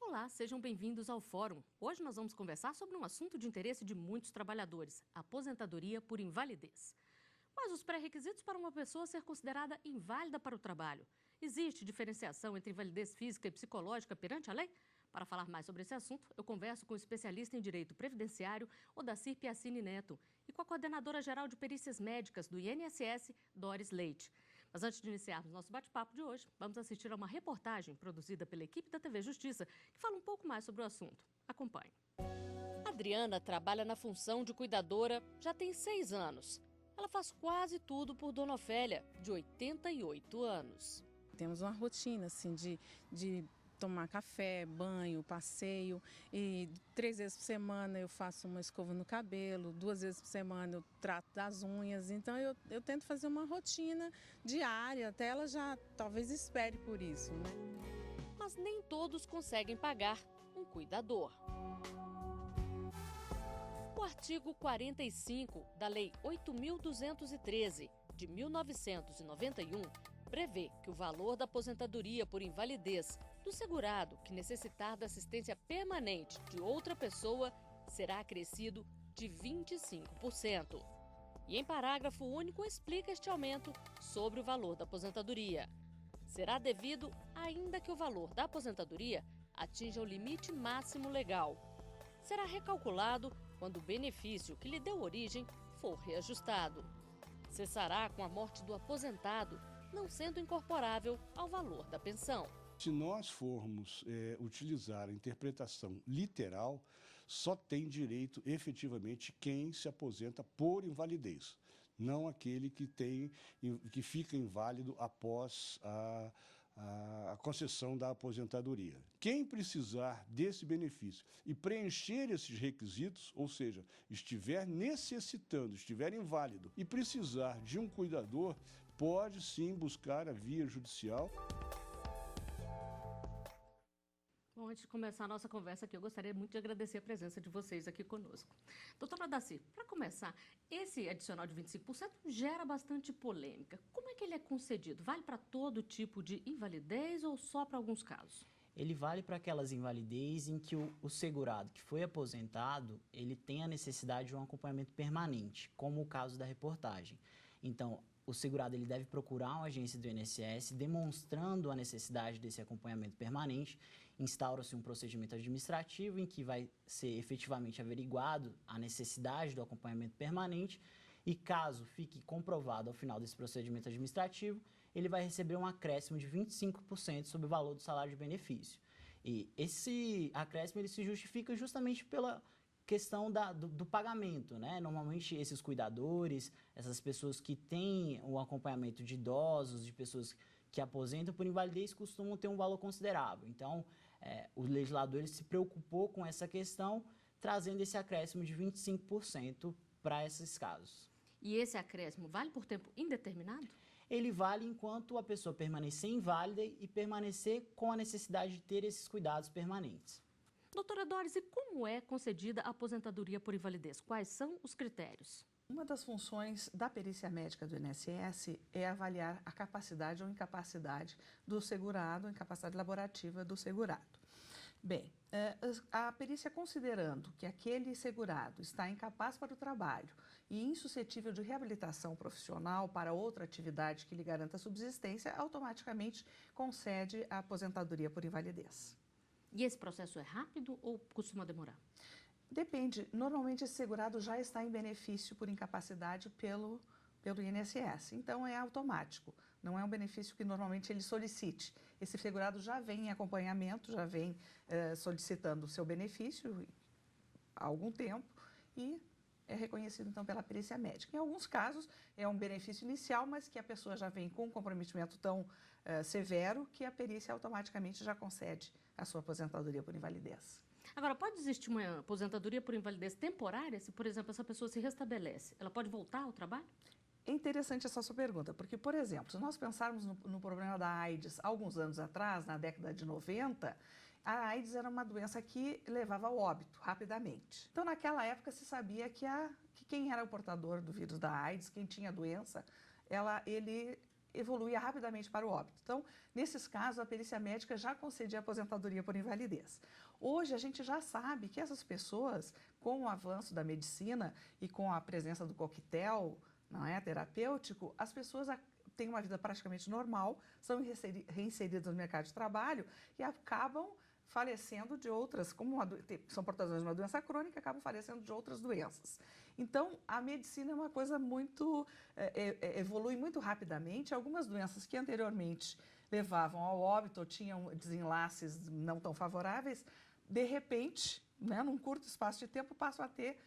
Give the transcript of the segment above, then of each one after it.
Olá, sejam bem-vindos ao Fórum. Hoje nós vamos conversar sobre um assunto de interesse de muitos trabalhadores, aposentadoria por invalidez. Quais os pré-requisitos para uma pessoa ser considerada inválida para o trabalho? Existe diferenciação entre invalidez física e psicológica perante a lei? Para falar mais sobre esse assunto, eu converso com o especialista em direito previdenciário, Odacir Piacini Neto, e com a coordenadora-geral de perícias médicas do INSS, Doris Leite. Mas antes de iniciarmos nosso bate-papo de hoje, vamos assistir a uma reportagem produzida pela equipe da TV Justiça, que fala um pouco mais sobre o assunto. Acompanhe. Adriana trabalha na função de cuidadora já tem 6 anos. Ela faz quase tudo por Dona Ofélia, de 88 anos. Temos uma rotina assim de tomar café, banho, passeio, e 3 vezes por semana eu faço uma escova no cabelo, 2 vezes por semana eu trato das unhas, então eu tento fazer uma rotina diária, até ela já talvez espere por isso, né? Mas nem todos conseguem pagar um cuidador. O artigo 45 da Lei 8.213, de 1991, prevê que o valor da aposentadoria por invalidez do segurado que necessitar da assistência permanente de outra pessoa será acrescido de 25%. E em parágrafo único explica este aumento sobre o valor da aposentadoria. Será devido ainda que o valor da aposentadoria atinja o limite máximo legal. Será recalculado quando o benefício que lhe deu origem for reajustado. Cessará com a morte do aposentado, não sendo incorporável ao valor da pensão. Se nós formos utilizar a interpretação literal, só tem direito efetivamente quem se aposenta por invalidez, não aquele que fica inválido após a concessão da aposentadoria. Quem precisar desse benefício e preencher esses requisitos, ou seja, estiver necessitando, estiver inválido e precisar de um cuidador, pode sim buscar a via judicial. Bom, antes de começar a nossa conversa aqui, eu gostaria muito de agradecer a presença de vocês aqui conosco. Doutora Odacir, para começar, esse adicional de 25% gera bastante polêmica. Como é que ele é concedido? Vale para todo tipo de invalidez ou só para alguns casos? Ele vale para aquelas invalidez em que o segurado que foi aposentado, ele tem a necessidade de um acompanhamento permanente, como o caso da reportagem. Então, o segurado ele deve procurar uma agência do INSS demonstrando a necessidade desse acompanhamento permanente. Instaura-se um procedimento administrativo em que vai ser efetivamente averiguado a necessidade do acompanhamento permanente e, caso fique comprovado ao final desse procedimento administrativo, ele vai receber um acréscimo de 25% sobre o valor do salário de benefício. E esse acréscimo ele se justifica justamente pela questão do pagamento, né? Normalmente esses cuidadores, essas pessoas que têm o acompanhamento de idosos, de pessoas que aposentam por invalidez, costumam ter um valor considerável. Então, o legislador ele se preocupou com essa questão, trazendo esse acréscimo de 25% para esses casos. E esse acréscimo vale por tempo indeterminado? Ele vale enquanto a pessoa permanecer inválida e permanecer com a necessidade de ter esses cuidados permanentes. Doutora Doris, e como é concedida a aposentadoria por invalidez? Quais são os critérios? Uma das funções da perícia médica do INSS é avaliar a capacidade ou incapacidade do segurado, a incapacidade laborativa do segurado. Bem, a perícia considerando que aquele segurado está incapaz para o trabalho e insuscetível de reabilitação profissional para outra atividade que lhe garanta a subsistência, automaticamente concede a aposentadoria por invalidez. E esse processo é rápido ou costuma demorar? Depende. Normalmente esse segurado já está em benefício por incapacidade pelo INSS, então é automático, não é um benefício que normalmente ele solicite. Esse segurado já vem em acompanhamento, já vem solicitando o seu benefício há algum tempo e é reconhecido então pela perícia médica. Em alguns casos é um benefício inicial, mas que a pessoa já vem com um comprometimento tão severo que a perícia automaticamente já concede a sua aposentadoria por invalidez. Agora, pode existir uma aposentadoria por invalidez temporária se, por exemplo, essa pessoa se restabelece? Ela pode voltar ao trabalho? É interessante essa sua pergunta, porque, por exemplo, se nós pensarmos no problema da AIDS alguns anos atrás, na década de 90, a AIDS era uma doença que levava ao óbito rapidamente. Então, naquela época, se sabia que quem era o portador do vírus da AIDS, quem tinha a doença, ele evoluía rapidamente para o óbito. Então, nesses casos, a perícia médica já concedia aposentadoria por invalidez. Hoje, a gente já sabe que essas pessoas, com o avanço da medicina e com a presença do coquetel, não é, terapêutico, as pessoas têm uma vida praticamente normal, são reinseridas no mercado de trabalho e acabam falecendo de outras, como são portadores de uma doença crônica, acabam falecendo de outras doenças. Então, a medicina é uma coisa muito, evolui muito rapidamente. Algumas doenças que anteriormente levavam ao óbito ou tinham desenlaces não tão favoráveis, de repente, né, num curto espaço de tempo, passam a ter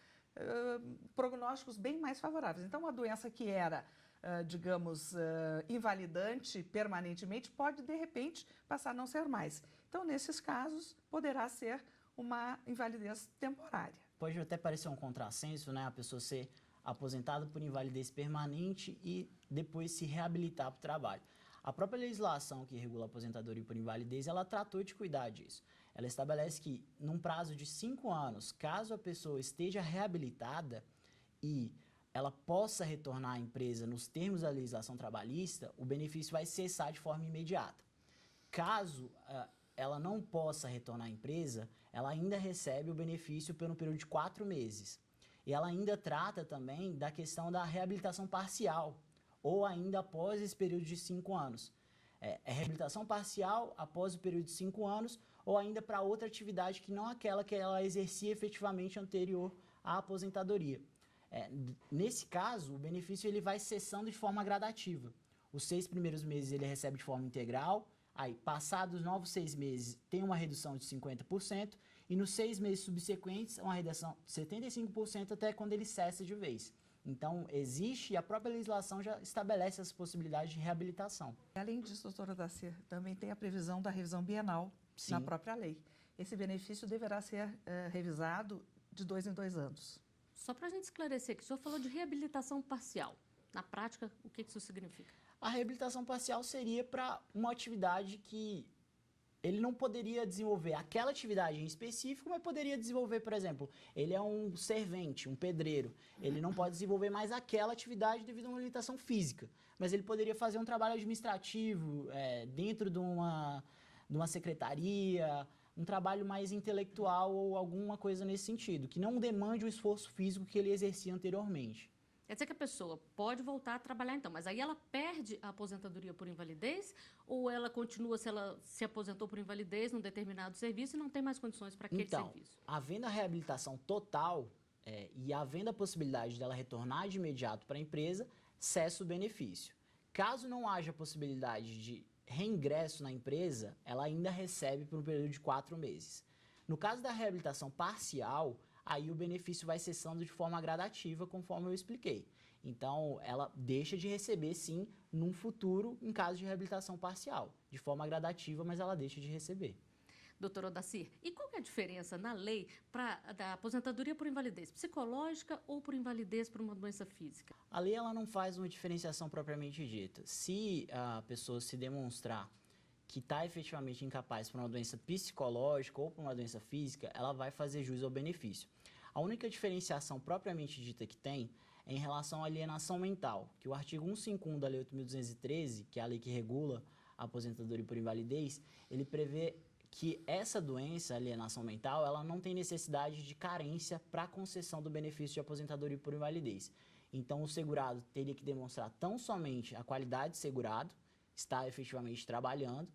prognósticos bem mais favoráveis. Então, uma doença que era, digamos, invalidante permanentemente, pode, de repente, passar a não ser mais. Então, nesses casos, poderá ser uma invalidez temporária. Pode até parecer um contrassenso, né? A pessoa ser aposentada por invalidez permanente e depois se reabilitar para o trabalho. A própria legislação que regula a aposentadoria por invalidez, ela tratou de cuidar disso. Ela estabelece que, num prazo de 5 anos, caso a pessoa esteja reabilitada e ela possa retornar à empresa nos termos da legislação trabalhista, o benefício vai cessar de forma imediata. Caso ela não possa retornar à empresa, ela ainda recebe o benefício por um período de 4 meses. E ela ainda trata também da questão da reabilitação parcial, ou ainda após esse período de 5 anos. É reabilitação parcial após o período de 5 anos, ou ainda para outra atividade que não aquela que ela exercia efetivamente anterior à aposentadoria. Nesse caso, o benefício ele vai cessando de forma gradativa. Os 6 primeiros meses ele recebe de forma integral, aí passados os novos 6 meses tem uma redução de 50%, e nos 6 meses subsequentes uma redução de 75% até quando ele cessa de vez. Então, existe, e a própria legislação já estabelece as possibilidades de reabilitação. Além disso, doutora Daci, também tem a previsão da revisão bienal na própria lei. Esse benefício deverá ser revisado de 2 em 2 anos. Só para a gente esclarecer, que o senhor falou de reabilitação parcial. Na prática, o que isso significa? A reabilitação parcial seria para uma atividade que ele não poderia desenvolver aquela atividade em específico, mas poderia desenvolver, por exemplo, ele é um servente, um pedreiro. Ele não pode desenvolver mais aquela atividade devido a uma limitação física, mas ele poderia fazer um trabalho administrativo dentro de uma secretaria, um trabalho mais intelectual ou alguma coisa nesse sentido, que não demande o esforço físico que ele exercia anteriormente. Quer dizer que a pessoa pode voltar a trabalhar então, mas aí ela perde a aposentadoria por invalidez ou ela continua, se ela se aposentou por invalidez num determinado serviço e não tem mais condições para aquele serviço? Havendo a reabilitação total e havendo a possibilidade dela retornar de imediato para a empresa, cessa o benefício. Caso não haja possibilidade de reingresso na empresa, ela ainda recebe por um período de 4 meses. No caso da reabilitação parcial, aí o benefício vai cessando de forma gradativa, conforme eu expliquei. Então, ela deixa de receber, sim, num futuro, em caso de reabilitação parcial. De forma gradativa, mas ela deixa de receber. Doutor Odacir, e qual que é a diferença na lei da aposentadoria por invalidez psicológica ou por invalidez por uma doença física? A lei ela não faz uma diferenciação propriamente dita. Se a pessoa se demonstrar que está efetivamente incapaz por uma doença psicológica ou por uma doença física, ela vai fazer jus ao benefício. A única diferenciação propriamente dita que tem é em relação à alienação mental, que o artigo 151 da Lei 8.213, que é a lei que regula a aposentadoria por invalidez, ele prevê que essa doença, alienação mental, ela não tem necessidade de carência para a concessão do benefício de aposentadoria por invalidez. Então, o segurado teria que demonstrar tão somente a qualidade de segurado, estar efetivamente trabalhando,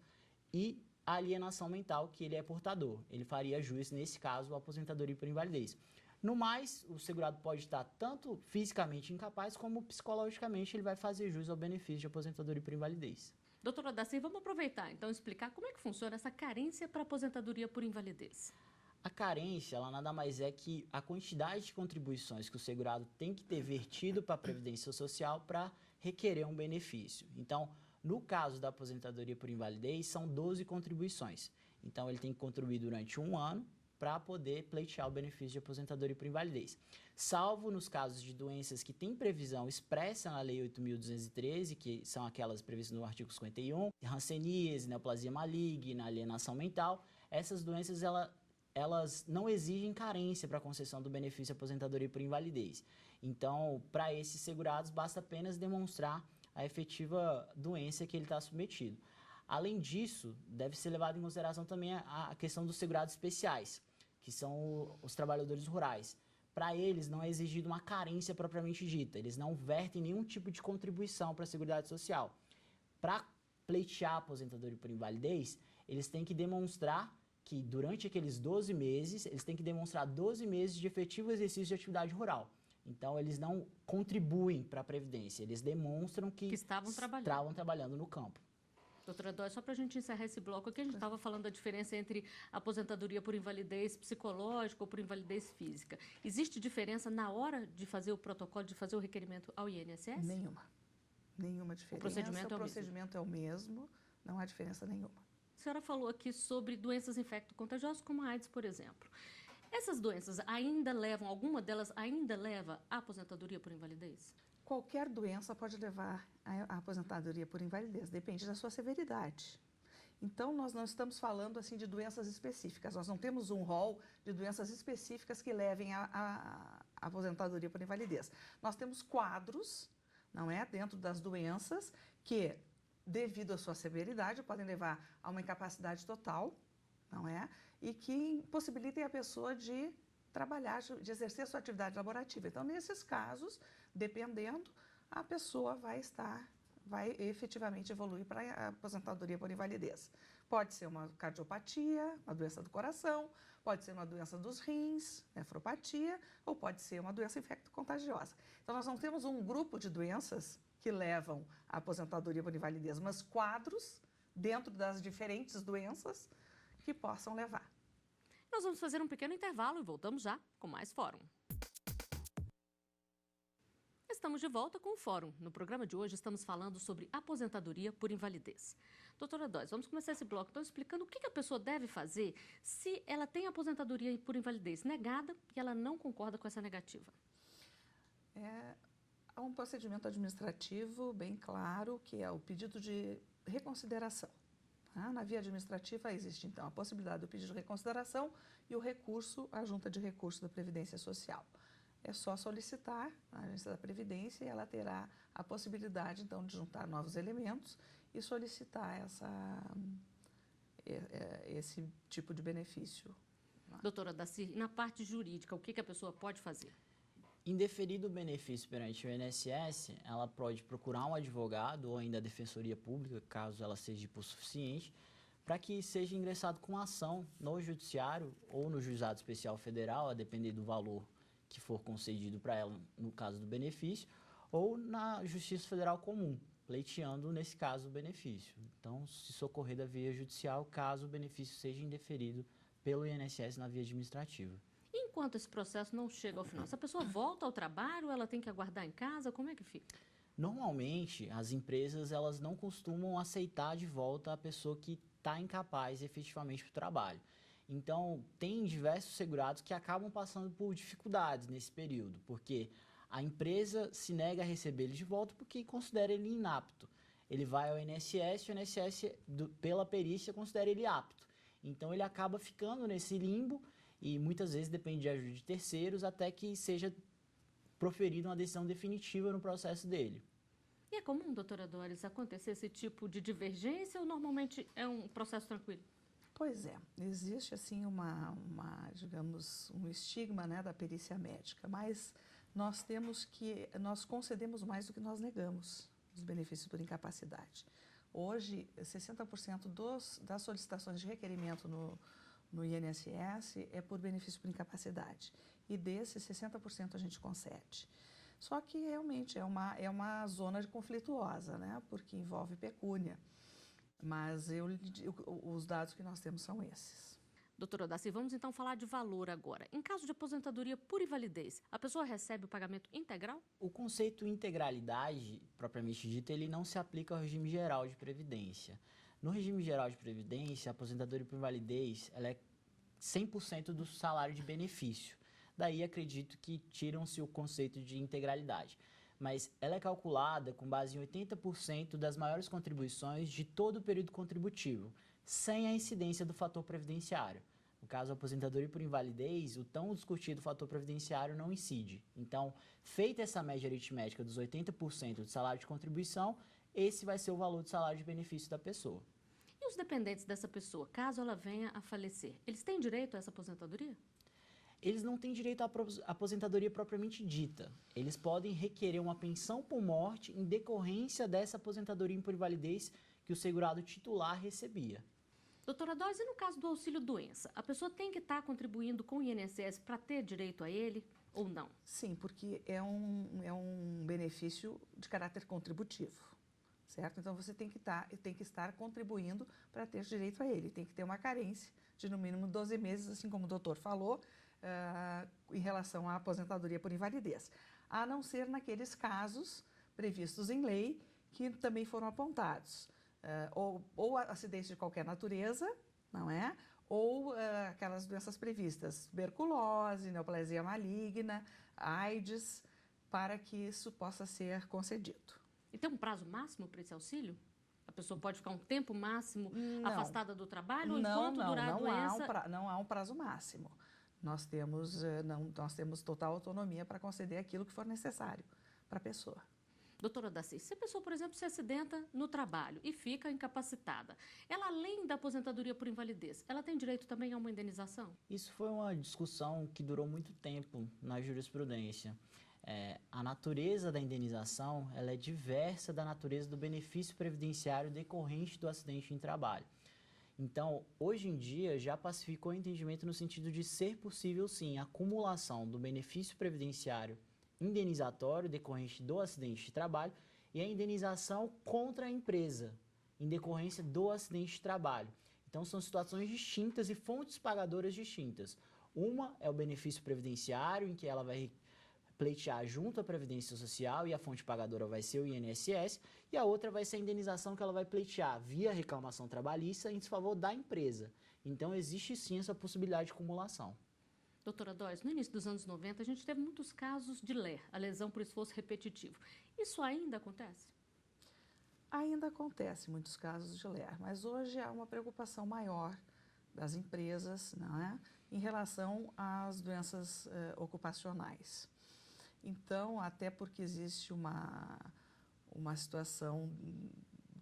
e a alienação mental que ele é portador. Ele faria jus, nesse caso, à aposentadoria por invalidez. No mais, o segurado pode estar tanto fisicamente incapaz, como psicologicamente ele vai fazer jus ao benefício de aposentadoria por invalidez. Doutora Daci, vamos aproveitar então e explicar como é que funciona essa carência para aposentadoria por invalidez. A carência, ela nada mais é que a quantidade de contribuições que o segurado tem que ter vertido para a Previdência Social para requerer um benefício. Então, no caso da aposentadoria por invalidez, são 12 contribuições. Então, ele tem que contribuir durante 1 ano para poder pleitear o benefício de aposentadoria por invalidez. Salvo nos casos de doenças que têm previsão expressa na Lei 8.213, que são aquelas previstas no artigo 51, hanseníase, neoplasia maligna, alienação mental, essas doenças elas não exigem carência para a concessão do benefício de aposentadoria por invalidez. Então, para esses segurados, basta apenas demonstrar a efetiva doença que ele está submetido. Além disso, deve ser levado em consideração também a questão dos segurados especiais, que são os trabalhadores rurais. Para eles, não é exigida uma carência propriamente dita, eles não vertem nenhum tipo de contribuição para a Seguridade Social. Para pleitear a aposentadoria por invalidez, eles têm que demonstrar que durante aqueles 12 meses, eles têm que demonstrar 12 meses de efetivo exercício de atividade rural. Então, eles não contribuem para a Previdência, eles demonstram que estavam trabalhando no campo. Doutora Dói, só para a gente encerrar esse bloco aqui, a gente estava falando da diferença entre aposentadoria por invalidez psicológica ou por invalidez física. Existe diferença na hora de fazer o protocolo, de fazer o requerimento ao INSS? Nenhuma diferença. O procedimento é o mesmo, não há diferença nenhuma. A senhora falou aqui sobre doenças infecto-contagiosas, como a AIDS, por exemplo. Essas doenças alguma delas ainda leva à aposentadoria por invalidez? Qualquer doença pode levar à aposentadoria por invalidez, depende da sua severidade. Então, nós não estamos falando assim de doenças específicas, nós não temos um rol de doenças específicas que levem à aposentadoria por invalidez. Nós temos quadros, não é, dentro das doenças que, devido à sua severidade, podem levar a uma incapacidade total, não é, e que impossibilitem a pessoa de trabalhar, de exercer a sua atividade laborativa. Então, nesses casos, dependendo, a pessoa vai efetivamente evoluir para a aposentadoria por invalidez. Pode ser uma cardiopatia, uma doença do coração, pode ser uma doença dos rins, nefropatia, ou pode ser uma doença infecto-contagiosa. Então, nós não temos um grupo de doenças que levam à aposentadoria por invalidez, mas quadros dentro das diferentes doenças que possam levar. Nós vamos fazer um pequeno intervalo e voltamos já com mais Fórum. Estamos de volta com o Fórum. No programa de hoje estamos falando sobre aposentadoria por invalidez. Doutora Dóis, vamos começar esse bloco então explicando o que a pessoa deve fazer se ela tem aposentadoria por invalidez negada e ela não concorda com essa negativa. Há um procedimento administrativo bem claro, que é o pedido de reconsideração. Na via administrativa existe, então, a possibilidade do pedido de reconsideração e o recurso à Junta de Recursos da Previdência Social. É só solicitar a Agência da Previdência e ela terá a possibilidade, então, de juntar novos elementos e solicitar esse tipo de benefício. Doutora Daci, na parte jurídica, o que a pessoa pode fazer? Indeferido o benefício perante o INSS, ela pode procurar um advogado ou ainda a Defensoria Pública, caso ela seja hipossuficiente, para que seja ingressado com ação no Judiciário ou no Juizado Especial Federal, a depender do valor que for concedido para ela no caso do benefício, ou na Justiça Federal Comum, pleiteando, nesse caso, o benefício. Então, se socorrer da via judicial, caso o benefício seja indeferido pelo INSS na via administrativa. Enquanto esse processo não chega ao final, se a pessoa volta ao trabalho, ela tem que aguardar em casa, como é que fica? Normalmente, as empresas elas não costumam aceitar de volta a pessoa que está incapaz efetivamente para o trabalho. Então, tem diversos segurados que acabam passando por dificuldades nesse período, porque a empresa se nega a receber ele de volta porque considera ele inapto. Ele vai ao INSS, o INSS, pela perícia, considera ele apto. Então, ele acaba ficando nesse limbo e muitas vezes depende de ajuda de terceiros até que seja proferida uma decisão definitiva no processo dele. E é comum, doutora Doris, acontecer esse tipo de divergência ou normalmente é um processo tranquilo? Pois é, existe assim digamos, um estigma, né, da perícia médica, mas nós concedemos mais do que nós negamos os benefícios por incapacidade. Hoje, 60% das solicitações de requerimento no INSS é por benefício por incapacidade. E desses, 60% a gente concede. Só que realmente é uma zona conflituosa, né? Porque envolve pecúnia. Mas os dados que nós temos são esses. Doutora Daci, vamos então falar de valor agora. Em caso de aposentadoria por invalidez, a pessoa recebe o pagamento integral? O conceito integralidade, propriamente dito, ele não se aplica ao regime geral de previdência. No regime geral de previdência, a aposentadoria por invalidez ela é 100% do salário de benefício. Daí acredito que tiram-se o conceito de integralidade. Mas ela é calculada com base em 80% das maiores contribuições de todo o período contributivo, sem a incidência do fator previdenciário. No caso da aposentadoria por invalidez, o tão discutido fator previdenciário não incide. Então, feita essa média aritmética dos 80% de salário de contribuição, esse vai ser o valor do salário de benefício da pessoa. E os dependentes dessa pessoa, caso ela venha a falecer, eles têm direito a essa aposentadoria? Eles não têm direito à aposentadoria propriamente dita. Eles podem requerer uma pensão por morte em decorrência dessa aposentadoria por invalidez que o segurado titular recebia. Doutora Dóris, e no caso do auxílio-doença, a pessoa tem que estar contribuindo com o INSS para ter direito a ele ou não? Sim, porque é um benefício de caráter contributivo, certo? Então, você tem que estar contribuindo para ter direito a ele. Tem que ter uma carência de, no mínimo, 12 meses, assim como o doutor falou, em relação à aposentadoria por invalidez. A não ser naqueles casos previstos em lei que também foram apontados. Ou acidente de qualquer natureza, não é? Ou aquelas doenças previstas, tuberculose, neoplasia maligna, AIDS, para que isso possa ser concedido. E tem um prazo máximo para esse auxílio? A pessoa pode ficar um tempo máximo afastada do trabalho ou enquanto durar a doença? Não há um prazo máximo. Nós temos total autonomia para conceder aquilo que for necessário para a pessoa. Doutora Daci, se a pessoa, por exemplo, se acidenta no trabalho e fica incapacitada, ela, além da aposentadoria por invalidez, ela tem direito também a uma indenização? Isso foi uma discussão que durou muito tempo na jurisprudência. A natureza da indenização ela é diversa da natureza do benefício previdenciário decorrente do acidente em trabalho. Então, hoje em dia, já pacificou o entendimento no sentido de ser possível, sim, a acumulação do benefício previdenciário indenizatório decorrente do acidente de trabalho e a indenização contra a empresa, em decorrência do acidente de trabalho. Então, são situações distintas e fontes pagadoras distintas. Uma é o benefício previdenciário, em que ela vai pleitear junto à Previdência Social e a fonte pagadora vai ser o INSS, e a outra vai ser a indenização que ela vai pleitear via reclamação trabalhista em desfavor da empresa. Então, existe sim essa possibilidade de acumulação. Doutora Dóris, no início dos anos 90, a gente teve muitos casos de LER, a lesão por esforço repetitivo. Isso ainda acontece? Ainda acontece muitos casos de LER, mas hoje há uma preocupação maior das empresas, não é? Em relação às doenças ocupacionais. Então, até porque existe uma situação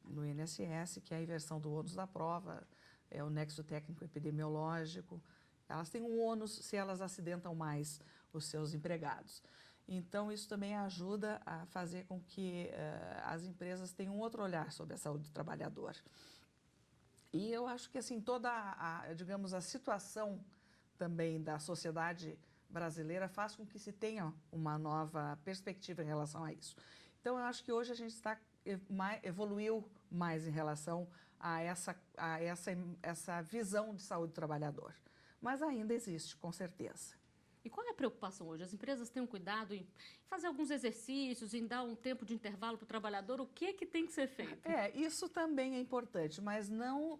no INSS, que é a inversão do ônus da prova, é o nexo técnico epidemiológico. Elas têm um ônus se elas acidentam mais os seus empregados. Então, isso também ajuda a fazer com que as empresas tenham um outro olhar sobre a saúde do trabalhador. E eu acho que, assim, toda a situação também da sociedade brasileira faz com que se tenha uma nova perspectiva em relação a isso. Então, eu acho que hoje a gente evoluiu mais em relação a essa visão de saúde do trabalhador. Mas ainda existe, com certeza. E qual é a preocupação hoje? As empresas têm um cuidado em fazer alguns exercícios, em dar um tempo de intervalo para o trabalhador? O que é que tem que ser feito? Isso também é importante, mas não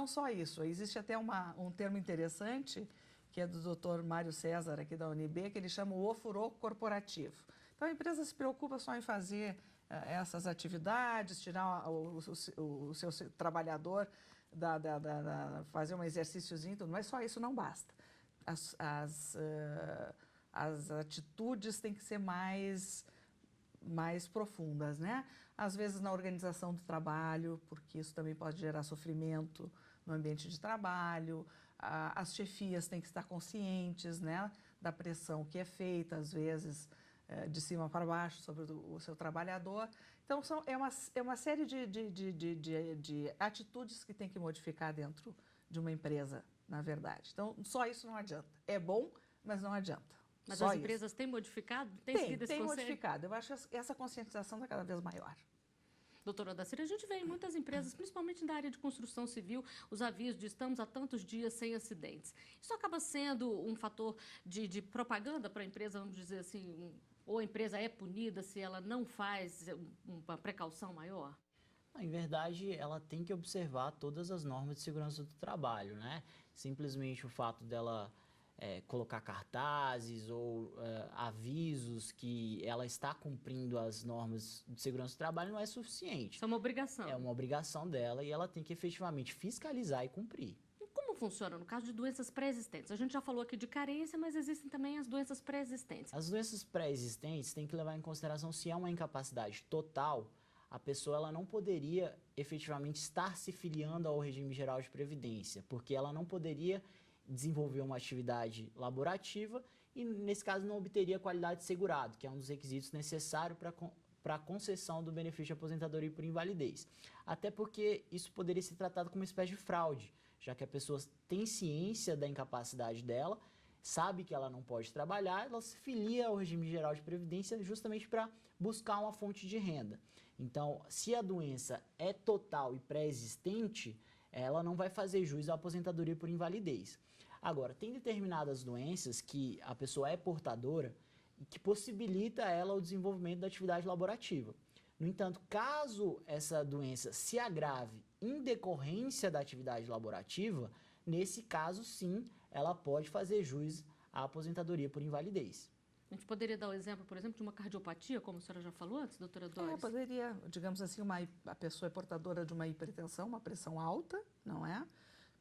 só isso. Existe até um termo interessante, que é do Dr. Mário César, aqui da UNB, que ele chama o ofurô corporativo. Então, a empresa se preocupa só em fazer essas atividades, tirar o seu trabalhador, fazer um exercíciozinho, tudo, mas só isso não basta. As atitudes têm que ser mais profundas, né? Às vezes na organização do trabalho, porque isso também pode gerar sofrimento no ambiente de trabalho. As chefias têm que estar conscientes, né, da pressão que é feita, às vezes, de cima para baixo sobre o seu trabalhador. Então, é uma série de atitudes que tem que modificar dentro de uma empresa, na verdade. Então, só isso não adianta. É bom, mas não adianta. Mas só as empresas têm modificado? Tem modificado. Eu acho que essa conscientização está cada vez maior. Doutora Dacira, a gente vê em muitas empresas, principalmente da área de construção civil, os avisos de estamos há tantos dias sem acidentes. Isso acaba sendo um fator de propaganda para a empresa, vamos dizer assim, ou a empresa é punida se ela não faz uma precaução maior? Em verdade, ela tem que observar todas as normas de segurança do trabalho, né? Simplesmente o fato dela colocar cartazes ou avisos que ela está cumprindo as normas de segurança do trabalho não é suficiente. Isso é uma obrigação. É uma obrigação dela e ela tem que efetivamente fiscalizar e cumprir. E como funciona no caso de doenças pré-existentes? A gente já falou aqui de carência, mas existem também as doenças pré-existentes. As doenças pré-existentes têm que levar em consideração se é uma incapacidade total, a pessoa ela não poderia efetivamente estar se filiando ao regime geral de previdência, porque ela não poderia desenvolver uma atividade laborativa e, nesse caso, não obteria qualidade de segurado, que é um dos requisitos necessários para a concessão do benefício de aposentadoria por invalidez. Até porque isso poderia ser tratado como uma espécie de fraude, já que a pessoa tem ciência da incapacidade dela, sabe que ela não pode trabalhar, ela se filia ao regime geral de previdência justamente para buscar uma fonte de renda. Então, se a doença é total e pré-existente, ela não vai fazer jus à aposentadoria por invalidez. Agora, tem determinadas doenças que a pessoa é portadora e que possibilita ela o desenvolvimento da atividade laborativa. No entanto, caso essa doença se agrave em decorrência da atividade laborativa, nesse caso, sim, ela pode fazer jus à aposentadoria por invalidez. A gente poderia dar o exemplo, por exemplo, de uma cardiopatia, como a senhora já falou antes, doutora Doris? Poderia, digamos assim, a pessoa é portadora de uma hipertensão, uma pressão alta, não é?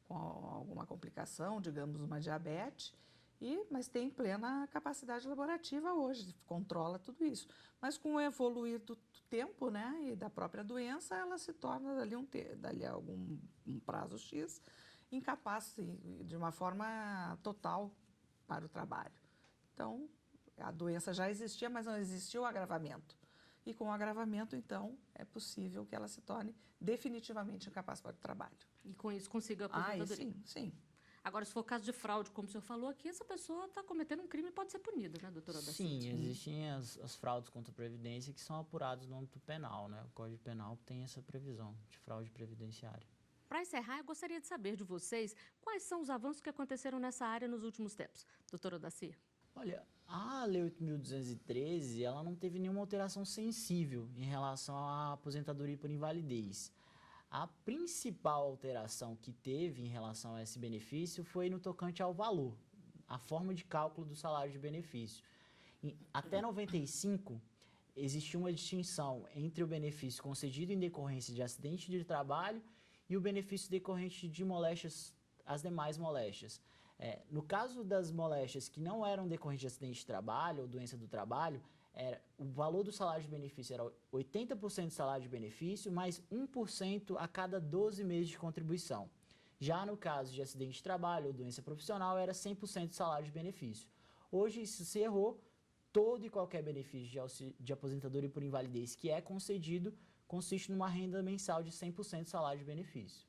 Com alguma complicação, digamos, uma diabetes, mas tem plena capacidade laborativa hoje, controla tudo isso. Mas com o evoluir do tempo, né, e da própria doença, ela se torna dali a algum prazo X incapaz de uma forma total para o trabalho. Então, a doença já existia, mas não existia o agravamento. E com o agravamento, então, é possível que ela se torne definitivamente incapaz para o trabalho. E com isso consiga a aposentadoria? Sim. Agora, se for caso de fraude, como o senhor falou aqui, essa pessoa está cometendo um crime e pode ser punida, né, doutora Daci? Sim, existem as fraudes contra a Previdência que são apuradas no âmbito penal, né? O Código Penal tem essa previsão de fraude previdenciária. Para encerrar, eu gostaria de saber de vocês quais são os avanços que aconteceram nessa área nos últimos tempos. Doutora Daci? Olha, a Lei 8.213, ela não teve nenhuma alteração sensível em relação à aposentadoria por invalidez. A principal alteração que teve em relação a esse benefício foi no tocante ao valor, a forma de cálculo do salário de benefício. Até 95, existia uma distinção entre o benefício concedido em decorrência de acidente de trabalho e o benefício decorrente de moléstias, as demais moléstias. No caso das moléstias que não eram decorrentes de acidente de trabalho ou doença do trabalho, o valor do salário de benefício era 80% do salário de benefício, mais 1% a cada 12 meses de contribuição. Já no caso de acidente de trabalho ou doença profissional, era 100% do salário de benefício. Hoje, isso se errou, todo e qualquer benefício de aposentadoria por invalidez que é concedido consiste numa renda mensal de 100% do salário de benefício.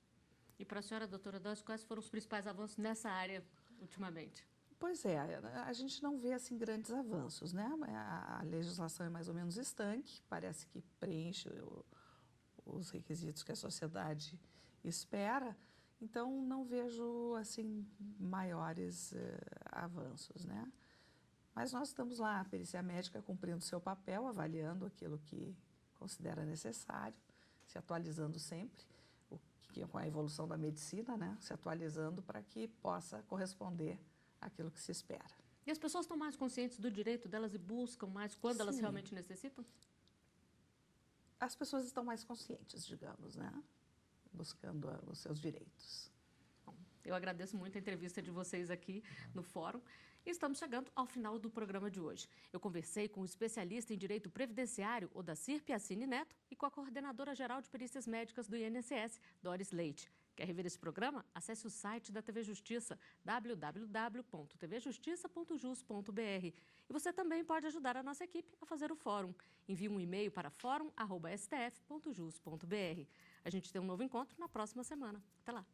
E para a senhora, doutora Doris, quais foram os principais avanços nessa área ultimamente? Pois é, a gente não vê assim grandes avanços, né? A legislação é mais ou menos estanque, parece que preenche os requisitos que a sociedade espera, então não vejo assim maiores avanços, né? Mas nós estamos lá, a perícia médica cumprindo seu papel, avaliando aquilo que considera necessário, se atualizando sempre, com a evolução da medicina, né? Se atualizando para que possa corresponder àquilo que se espera. E as pessoas estão mais conscientes do direito delas e buscam mais quando elas realmente necessitam? As pessoas estão mais conscientes, digamos, né? Buscando os seus direitos. Bom, eu agradeço muito a entrevista de vocês aqui no Fórum. E estamos chegando ao final do programa de hoje. Eu conversei com o especialista em Direito Previdenciário, Odacir Piacini Neto, e com a coordenadora geral de Perícias Médicas do INSS, Doris Leite. Quer rever esse programa? Acesse o site da TV Justiça, www.tvjustiça.jus.br. E você também pode ajudar a nossa equipe a fazer o Fórum. Envie um e-mail para forum@stf.jus.br. A gente tem um novo encontro na próxima semana. Até lá!